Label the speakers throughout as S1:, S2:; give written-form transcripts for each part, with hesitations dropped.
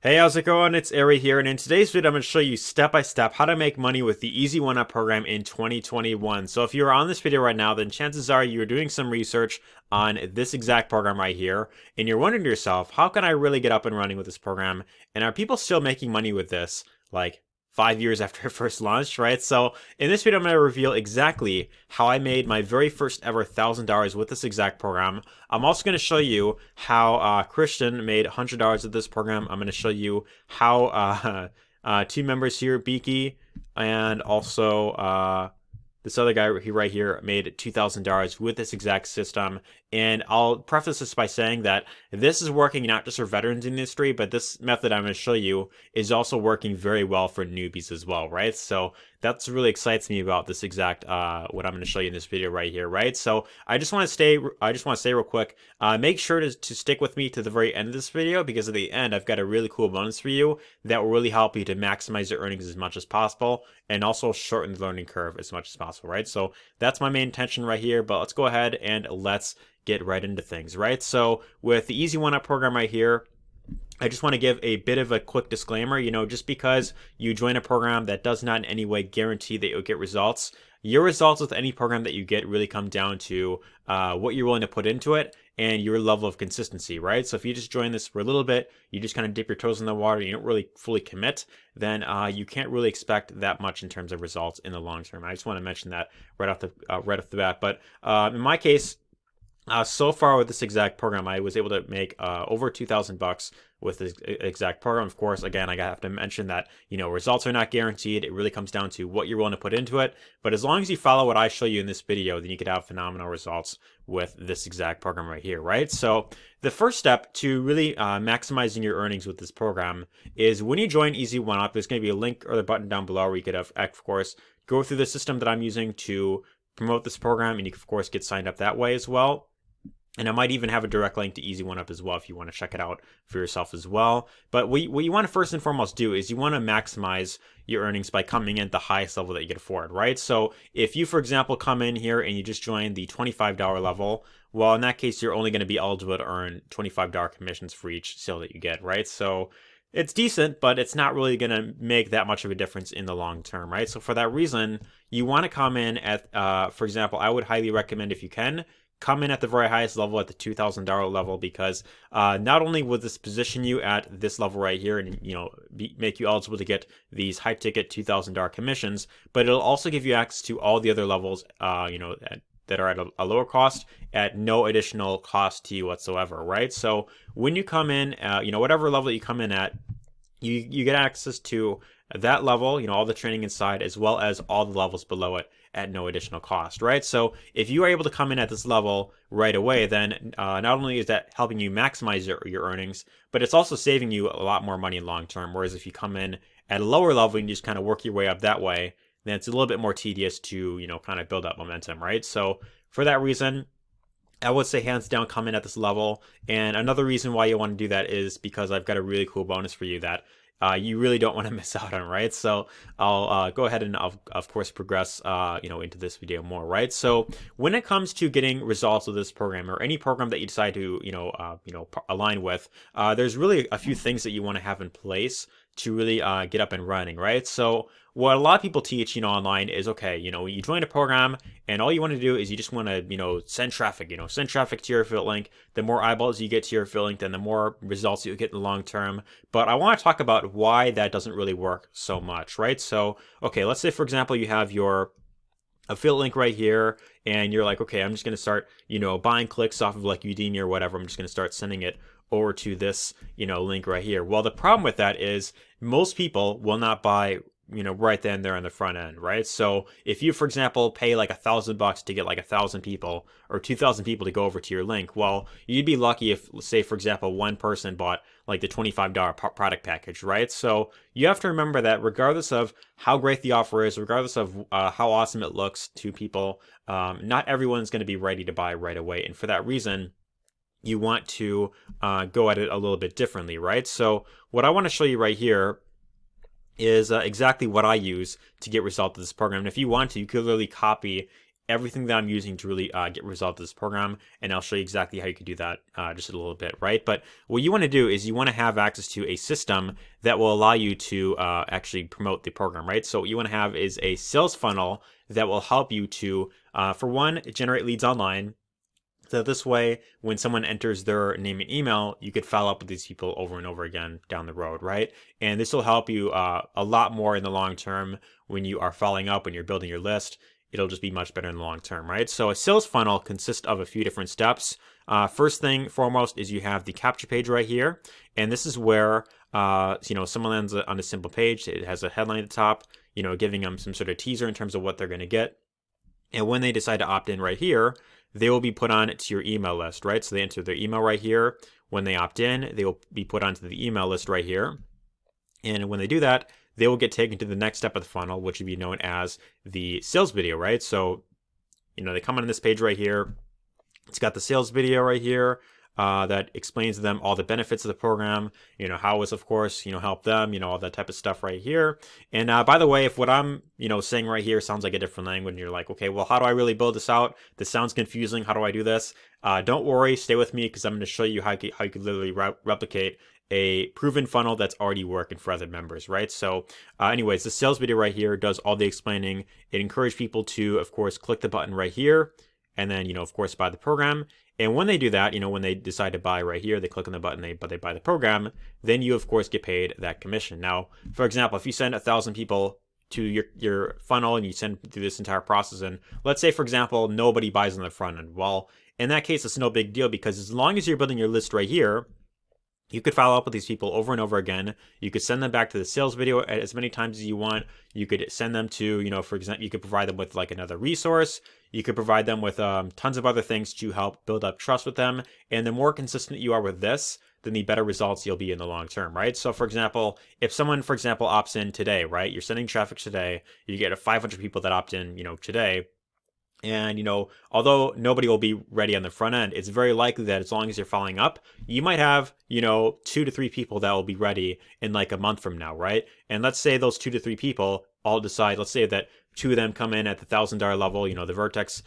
S1: Hey, how's it going? It's Ari here, and in today's video, I'm going to show you step by step how to make money with the Easy1Up program in 2021. So if you're on this video right now, then chances are you're doing some research on this exact program right here, and you're wondering to yourself, how can I really get up and running with this program? And are people still making money with this, like 5 years after it first launched, right? So in this video, I'm going to reveal exactly how I made my very first ever $1,000 with this exact program. I'm also going to show you how Christian made $100 with this program. I'm going to show you how two members here, Beaky, and also this other guy right here made $2,000 with this exact system. And I'll preface this by saying that this is working not just for veterans in the industry, but this method I'm going to show you is also working very well for newbies as well, right? So that's really excites me about this exact what I'm going to show you in this video right here, right? So I just want to say real quick, make sure to stick with me to the very end of this video, because at the end I've got a really cool bonus for you that will really help you to maximize your earnings as much as possible and also shorten the learning curve as much as possible, right? So that's my main intention right here, but let's go ahead and let's get right into things, right? So with the Easy1Up program right here, I just want to give a bit of a quick disclaimer. Just because you join a program, that does not in any way guarantee that you'll get results. Your results with any program that you get really come down to what you're willing to put into it and your level of consistency, right? So if you just join this for a little bit, you just kind of dip your toes in the water, you don't really fully commit, then you can't really expect that much in terms of results in the long term. I just want to mention that right off the bat. But in my case, so far with this exact program, I was able to make over $2,000 with this exact program. Of course, again, I have to mention that, results are not guaranteed. It really comes down to what you're willing to put into it. But as long as you follow what I show you in this video, then you could have phenomenal results with this exact program right here, right? So the first step to really maximizing your earnings with this program is when you join Easy1Up, there's going to be a link or the button down below where you could have, of course, go through the system that I'm using to promote this program, and you can, of course, get signed up that way as well. And I might even have a direct link to Easy1Up as well if you want to check it out for yourself as well. But what you want to first and foremost do is you want to maximize your earnings by coming in at the highest level that you can afford, right? So if you, for example, come in here and you just join the $25 level, well, in that case, you're only going to be eligible to earn $25 commissions for each sale that you get, right? So it's decent, but it's not really going to make that much of a difference in the long term, right? So for that reason, you want to come in at, for example, I would highly recommend, if you can, come in at the very highest level, at the $2,000 level, because not only will this position you at this level right here and make you eligible to get these high ticket $2,000 commissions, but it'll also give you access to all the other levels that are at a lower cost at no additional cost to you whatsoever, right? So when you come in, whatever level you come in at, you get access to that level, all the training inside, as well as all the levels below it at no additional cost, right? So if you are able to come in at this level right away, then not only is that helping you maximize your earnings, but it's also saving you a lot more money long term. Whereas if you come in at a lower level and you just kind of work your way up that way, then it's a little bit more tedious to, kind of build up momentum, right? So for that reason, I would say hands down come in at this level. And another reason why you want to do that is because I've got a really cool bonus for you that you really don't want to miss out on, right? So I'll go ahead and of course progress into this video more, right? So when it comes to getting results with this program or any program that you decide to align with, there's really a few things that you want to have in place to really get up and running, right? So what a lot of people teach, online is, okay, you join a program and all you want to do is you just want to, send traffic, send traffic to your affiliate link. The more eyeballs you get to your affiliate link, then the more results you get in the long term. But I want to talk about why that doesn't really work so much, right? So, okay, let's say, for example, you have your affiliate link right here and you're like, okay, I'm just going to start, buying clicks off of like Udemy or whatever. I'm just going to start sending it over to this, link right here. Well, the problem with that is most people will not buy right then there on the front end, right? So if you, for example, pay like $1,000 to get like 1,000 people or 2,000 people to go over to your link, well, you'd be lucky if, say, for example, one person bought like the $25 product package, right? So you have to remember that regardless of how great the offer is, regardless of how awesome it looks to people, not everyone's going to be ready to buy right away. And for that reason, you want to go at it a little bit differently, right? So what I want to show you right here is exactly what I use to get results of this program. And if you want to, you could literally copy everything that I'm using to really get results of this program, and I'll show you exactly how you can do that just a little bit, right? But what you want to do is you want to have access to a system that will allow you to actually promote the program, right? So what you want to have is a sales funnel that will help you to, for one, generate leads online. So this way, when someone enters their name and email, you could follow up with these people over and over again down the road, right? And this will help you a lot more in the long term when you are following up, when you're building your list. It'll just be much better in the long term, right? So a sales funnel consists of a few different steps. First thing foremost is you have the capture page right here. And this is where, someone lands on a simple page. It has a headline at the top, giving them some sort of teaser in terms of what they're going to get. And when they decide to opt in right here, they will be put on to your email list, right? So they enter their email right here. When they opt in, they will be put onto the email list right here. And when they do that, they will get taken to the next step of the funnel, which would be known as the sales video, right? So, they come on this page right here. It's got the sales video right here that explains to them all the benefits of the program, how it's, of course, help them, all that type of stuff right here. And by the way, if what I'm, saying right here sounds like a different language and you're like, okay, well, how do I really build this out? This sounds confusing. How do I do this? Don't worry, stay with me because I'm going to show you how you could literally replicate a proven funnel that's already working for other members, right? So anyways, the sales video right here does all the explaining. It encourages people to, of course, click the button right here and then, of course, buy the program. And when they do that, when they decide to buy right here, they click on the button, they buy the program, then you, of course, get paid that commission. Now, for example, if you send 1,000 people to your funnel and you send through this entire process, and let's say, for example, nobody buys on the front end. Well, in that case, it's no big deal because as long as you're building your list right here, you could follow up with these people over and over again. You could send them back to the sales video as many times as you want. You could send them to, for example, you could provide them with like another resource. You could provide them with tons of other things to help build up trust with them. And the more consistent you are with this, then the better results you'll be in the long term, right? So for example, if someone, for example, opts in today, right? You're sending traffic today, you get 500 people that opt in, today. And, although nobody will be ready on the front end, it's very likely that as long as you're following up, you might have, 2 to 3 people that will be ready in like a month from now, right? And let's say those 2 to 3 people all decide, let's say that 2 of them come in at the $1,000 level, the Vertex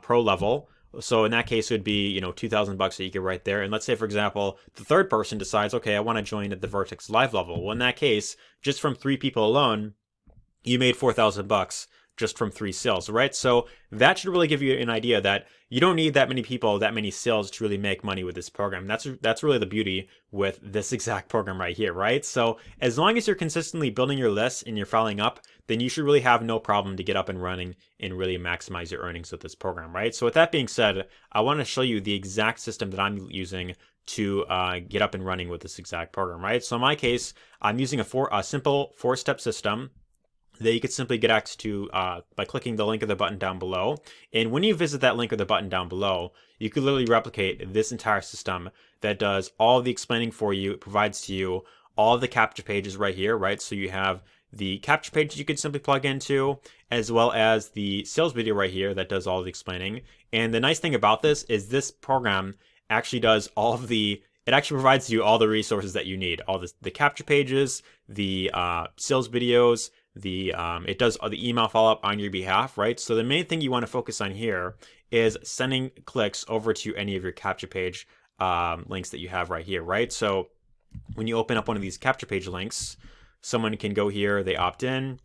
S1: Pro level. So in that case, it would be, $2,000 that you get right there. And let's say, for example, the third person decides, okay, I want to join at the Vertex Live level. Well, in that case, just from 3 people alone, you made $4,000 just from 3 sales, right? So that should really give you an idea that you don't need that many people, that many sales to really make money with this program. That's really the beauty with this exact program right here, right? So as long as you're consistently building your lists and you're following up, then you should really have no problem to get up and running and really maximize your earnings with this program, right? So with that being said, I want to show you the exact system that I'm using to get up and running with this exact program, right? So in my case, I'm using a simple 4-step system that you could simply get access to by clicking the link of the button down below. And when you visit that link of the button down below, you could literally replicate this entire system that does all the explaining for you. It provides to you all the capture pages right here, right? So you have the capture page you could simply plug into, as well as the sales video right here that does all the explaining. And the nice thing about this is this program actually does it actually provides you all the resources that you need, all the capture pages, the sales videos, it does the email follow-up on your behalf, right? So the main thing you want to focus on here is sending clicks over to any of your capture page links that you have right here, right? So when you open up one of these capture page links, someone can go here, they opt in,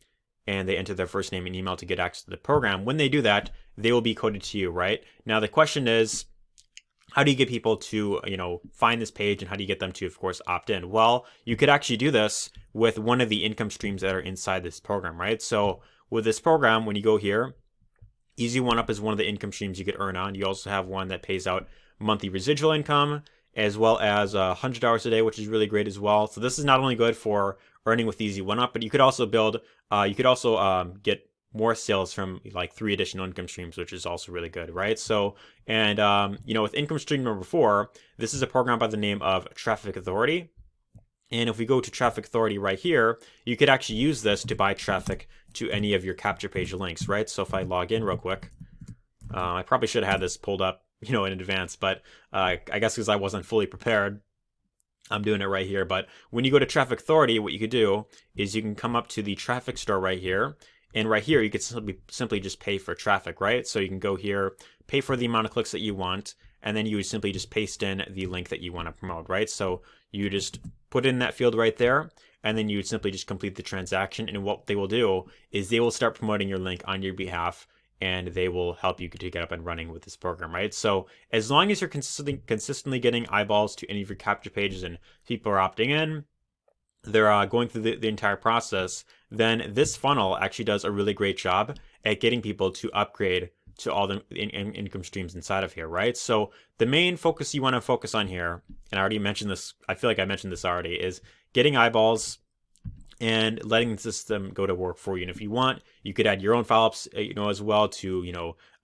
S1: and they enter their first name and email to get access to the program. When they do that, they will be coded to you, right? Now the question is, how do you get people to, find this page, and how do you get them to, of course, opt in? Well, you could actually do this with one of the income streams that are inside this program, right? So with this program, when you go here, Easy1Up is one of the income streams you could earn on. You also have one that pays out monthly residual income, as well as $100 a day, which is really great as well. So this is not only good for earning with Easy1Up, but you could also get more sales from like 3 additional income streams, which is also really good, right? So, and with income stream number 4, this is a program by the name of Traffic Authority. And if we go to Traffic Authority right here, you could actually use this to buy traffic to any of your capture page links, right? So if I log in real quick, I probably should have had this pulled up, in advance, but I guess because I wasn't fully prepared, I'm doing it right here. But when you go to Traffic Authority, what you could do is you can come up to the traffic store right here, And right here, you could simply just pay for traffic, right? So you can go here, pay for the amount of clicks that you want, and then you would simply just paste in the link that you want to promote, right? So you just put in that field right there, and then you would simply just complete the transaction. And what they will do is they will start promoting your link on your behalf, and they will help you to get up and running with this program, right? So as long as you're consistently getting eyeballs to any of your capture pages and people are opting in, they're going through the entire process, then this funnel actually does a really great job at getting people to upgrade to all the income streams inside of here, right? So the main focus you want to focus on here, and I already mentioned this, I feel like I mentioned this already, is getting eyeballs and letting the system go to work for you. And if you want, you could add your own follow-ups, as well to,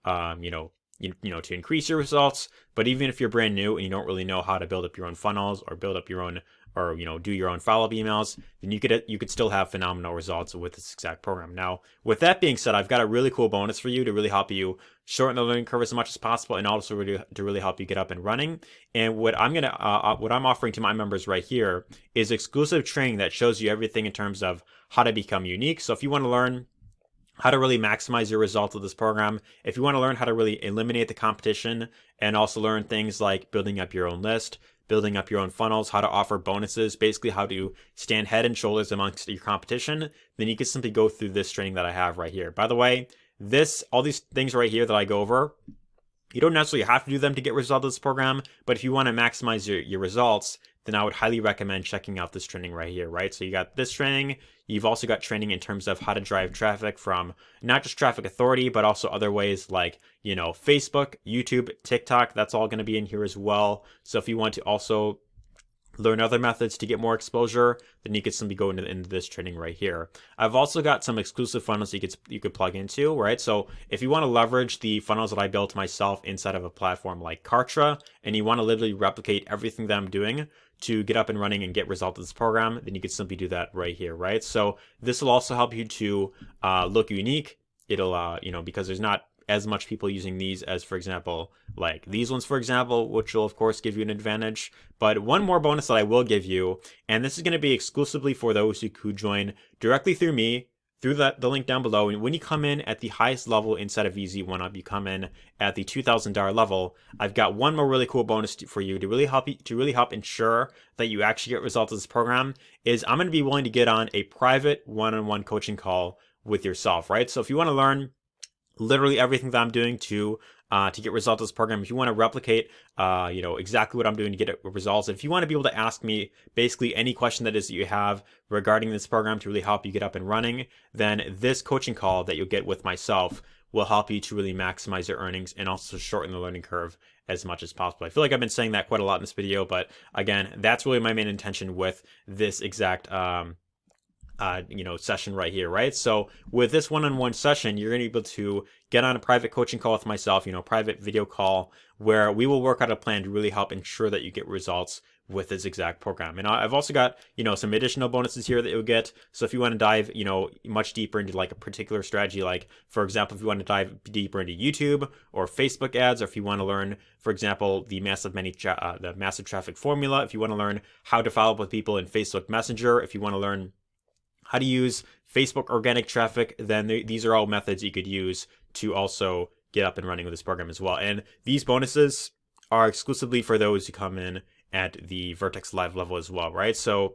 S1: to increase your results. But even if you're brand new and you don't really know how to build up your own funnels or build up your own, or do your own follow-up emails, then you could still have phenomenal results with this exact program. Now, with that being said, I've got a really cool bonus for you to really help you shorten the learning curve as much as possible, and also to really help you get up and running. And what I'm offering to my members right here is exclusive training that shows you everything in terms of how to become unique. So if you want to learn how to really maximize your results with this program, if you want to learn how to really eliminate the competition, and also learn things like building up your own list, building up your own funnels, how to offer bonuses, basically how to stand head and shoulders amongst your competition, then you can simply go through this training that I have right here. By the way, all these things right here that I go over, you don't necessarily have to do them to get results of this program, but if you want to maximize your results, then I would highly recommend checking out this training right here, right? So you got this training. You've also got training in terms of how to drive traffic from not just Traffic Authority, but also other ways like, Facebook, YouTube, TikTok. That's all going to be in here as well. So if you want to also learn other methods to get more exposure, then you could simply go into this training right here. I've also got some exclusive funnels you could plug into, right? So if you want to leverage the funnels that I built myself inside of a platform like Kartra, and you want to literally replicate everything that I'm doing to get up and running and get results of this program, then you could simply do that right here, right? So this will also help you to look unique. It'll, because there's not as much people using these as, for example, like these ones, for example, which will of course give you an advantage. But one more bonus that I will give you, and this is going to be exclusively for those who join directly through me, through the link down below. And when you come in at the highest level inside of Easy1Up, you come in at the $2,000 level. I've got one more really cool bonus for you to really help ensure that you actually get results of this program. Is I'm going to be willing to get on a private one-on-one coaching call with yourself, right? So if you want to learn literally everything that I'm doing to get results of this program, if you want to replicate, exactly what I'm doing to get results, if you want to be able to ask me basically any question that you have regarding this program to really help you get up and running, then this coaching call that you'll get with myself will help you to really maximize your earnings and also shorten the learning curve as much as possible. I feel like I've been saying that quite a lot in this video, but again, that's really my main intention with this exact session right here, right? So with this one-on-one session, you're going to be able to get on a private coaching call with myself, private video call, where we will work out a plan to really help ensure that you get results with this exact program. And I've also got, some additional bonuses here that you'll get. So if you want to dive, much deeper into like a particular strategy, like for example, if you want to dive deeper into YouTube or Facebook ads, or if you want to learn, for example, the massive traffic formula, if you want to learn how to follow up with people in Facebook Messenger, if you want to learn how to use Facebook organic traffic, then these are all methods you could use to also get up and running with this program as well. And these bonuses are exclusively for those who come in at the Vertex Live level as well, right? So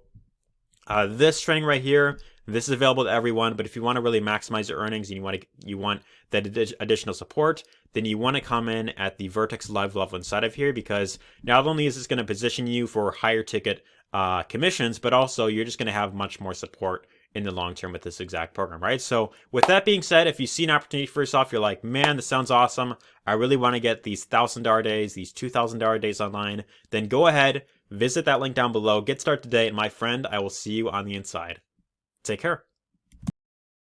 S1: this training right here, this is available to everyone, but if you want to really maximize your earnings and you want that additional support, then you want to come in at the Vertex Live level inside of here, because not only is this going to position you for higher ticket commissions, but also you're just going to have much more support in the long term with this exact program, right? So with that being said, if you see an opportunity for yourself, you're like, man, this sounds awesome, I really want to get these $1,000 days, these $2,000 days online, then go ahead, visit that link down below, get started today, and my friend, I will see you on the inside. Take care.